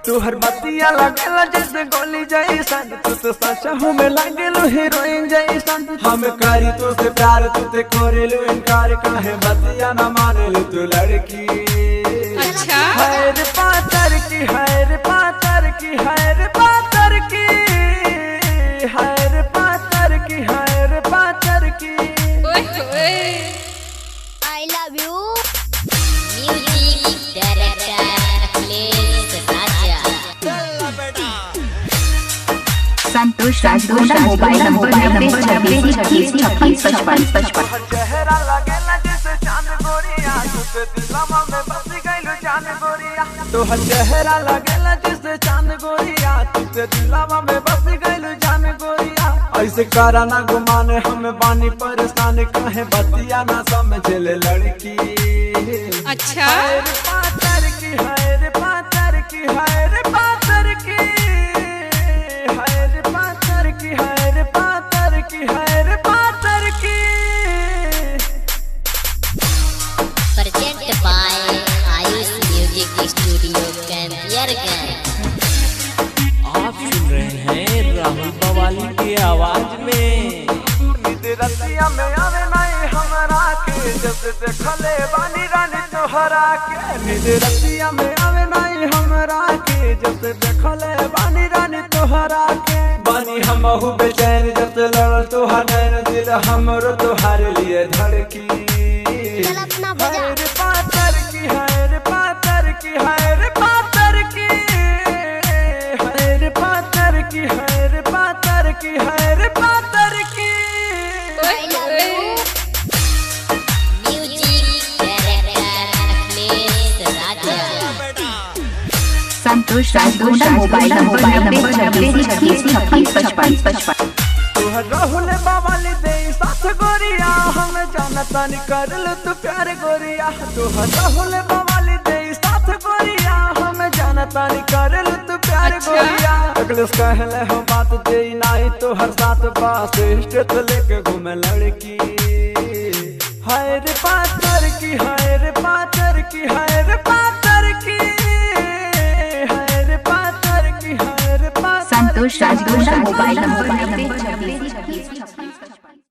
तू हर बतिया लगेला जैसे गोली जैसन, तू तो सच में लागेलो हीरोइन जैसन। हम करी तो से प्यार तू ते करेलो इनकार, काहे बतिया ना मानेलो तू लड़की। अच्छा हैर पातर की, हैर पातर की, हैर पातर की, हैर पातर की, हैर पातर की। I love you. Music director Akhilesh Raja. Santosh Rajgonda mobile number 9626565555। चेहरा लगेला जैसे चांद गोरिया, तू दिलवा में बस गइलो जान गोरिया। तोहर चेहरा लगेला जैसे चांद गोरिया, तू दिलवा में बस गइलो जान गोरिया। ऐसे करा ना गुमाने हम बानी परेशान, काहे बतिया ना समझले लड़की। अच्छा हैर पातर की, हैर पातर की, हैर पातर की, हैर पातर की, हैर पातर की, हैर पातर की। Present by Ayush Music Studio Campiargan. आप सुन रहे हैं राहुल बवाली की आवाज में। नींद रतिया में आवे नहीं हमरा के, जब देखले बानी रानी तोहरा के। नींद रतिया में आवे नहीं हमरा के, जब देखले बानी रानी तोहरा के। बानी हमहु बेचैन जब लड़ल तोहार नैन, दिल हमरो तोहार लिए धड़की। हैर पातर की, हैर पातर की, हैर पातर की, हैर पातर की, हैर पातर की, हैर पातर की। I love you. Music director Akhilesh Raja. Santosh Rajgonda mobile number 9626565555। तोहर राहुल बावाली दे साथ गोरिया, हम जानता नहीं करल तू प्यार गोरिया। तोहर राहुल बावाली दे साथ गोरिया, हम जानता नहीं करल तू प्यार गोरिया। अगले कहले हो बात दे नहीं तो हर साथ पास स्टेट लेके घूमे लड़की। हैर पातर की, हैर पातर की, हैर पातर की, हैर पातर की, हैर पातर। Santosh Rajgonda mobile number